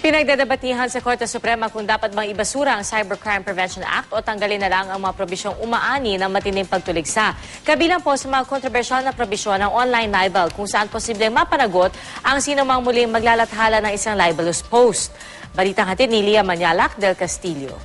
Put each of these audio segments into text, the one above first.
Pinagdedebatihan sa Korte Suprema kung dapat bang ibasura ang Cybercrime Prevention Act o tanggalin na lang ang mga probisyong umaani ng matinding pagtuligsa. Kabilang po sa mga kontrobersyal na probisyon ng online libel kung saan posibleng mapanagot ang sinumang muling maglalathala ng isang libelous post. Balitang hatid ni Lia Manyalak del Castillo.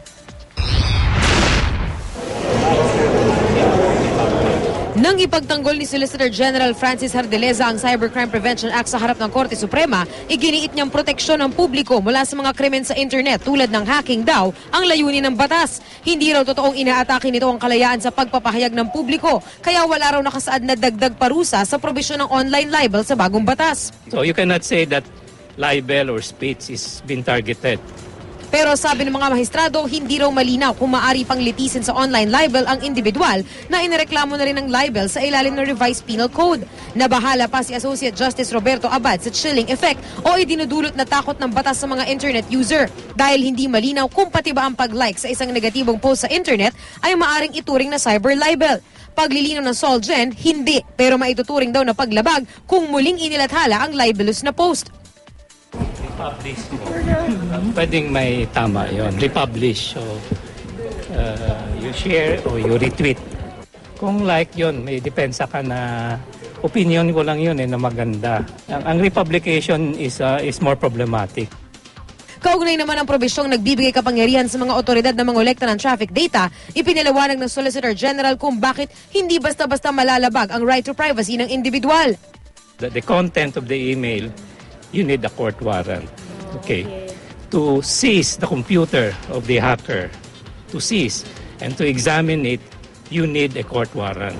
Nang ipagtanggol ni Solicitor General Francis Hardeleza ang Cybercrime Prevention Act sa harap ng Korte Suprema, iginiit niyang proteksyon ng publiko mula sa mga krimen sa internet tulad ng hacking daw ang layunin ng batas. Hindi raw totoong inaatake nito ang kalayaan sa pagpapahayag ng publiko, kaya wala raw nakasaad na dagdag parusa sa probisyon ng online libel sa bagong batas. So you cannot say that libel or speech is being targeted. Pero sabi ng mga mahistrado, hindi raw malinaw kung maaari pang litisin sa online libel ang individual na inireklamo na rin ng libel sa ilalim ng Revised Penal Code. Nabahala pa si Associate Justice Roberto Abad sa chilling effect o idinudulot na takot ng batas sa mga internet user. Dahil hindi malinaw kung pati ba ang pag-like sa isang negatibong post sa internet ay maaring ituring na cyber libel. Paglilinaw ng Solgen, hindi, pero maituturing daw na paglabag kung muling inilathala ang libelous na post. Republish mo. Pwedeng may tama yon. Republish. So, you share or you retweet. Kung like yon, may depensa ka na opinion ko lang yun na maganda. Ang republication is more problematic. Kaugnay naman ang probisyong nagbibigay kapangyarihan sa mga otoridad na mangolekta ng traffic data, ipinaliwanag ng Solicitor General kung bakit hindi basta-basta malalabag ang right to privacy ng individual. The content of the email, you need a court warrant. Okay. To seize the computer of the hacker, to seize and to examine it, you need a court warrant.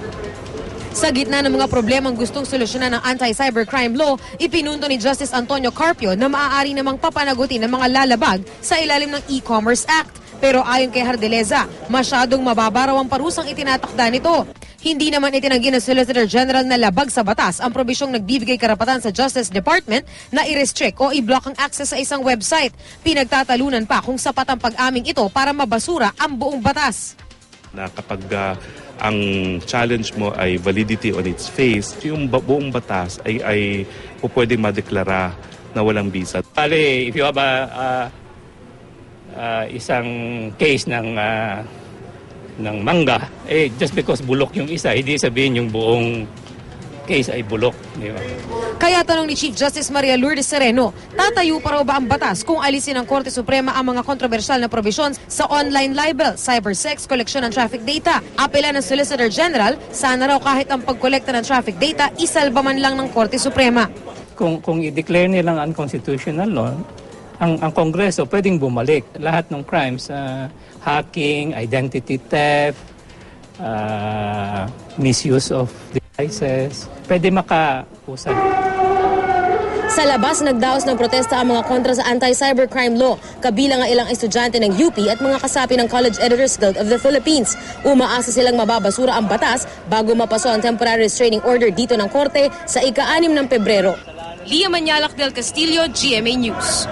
Sa gitna ng mga problemang gustong solusyonan ng anti-cybercrime law, ipinunto ni Justice Antonio Carpio na maaari namang papanagutin ng mga lalabag sa ilalim ng E-Commerce Act. Pero ayon kay Hardeleza, masyadong mababa raw ang parusang itinatakda nito. Hindi naman itinanggi ng Solicitor General na labag sa batas ang probisyong nagbibigay karapatan sa Justice Department na i-restrict o i-block ang access sa isang website. Pinagtatalunan pa kung sapat ang pag-aming ito para mabasura ang buong batas. Na kapag ang challenge mo ay validity on its face, yung buong batas ay pwedeng madeklara na walang bisa. Bale, if you have isang case ng mangga, just because bulok yung isa, hindi sabihin yung buong case ay bulok. Di ba? Kaya tanong ni Chief Justice Maria Lourdes Sereno, tatayo pa raw ba ang batas kung alisin ng Korte Suprema ang mga kontrobersyal na probisyon sa online libel, cybersex, koleksyon ng traffic data? Apela ng Solicitor General, sana raw kahit ang pagkolekta ng traffic data, isalba man lang ng Korte Suprema. Kung i-declare nilang unconstitutional law, ang Kongreso pwedeng bumalik lahat ng crimes, hacking, identity theft, misuse of devices, pwede makausap. Sa labas, nagdaos ng protesta ang mga kontra sa anti-cybercrime law, kabilang ang ilang estudyante ng UP at mga kasapi ng College Editors Guild of the Philippines. Umaasa silang mababasura ang batas bago mapaso ang temporary restraining order dito ng Korte sa ika-6 ng Pebrero. Lia Manyalak del Castillo, GMA News.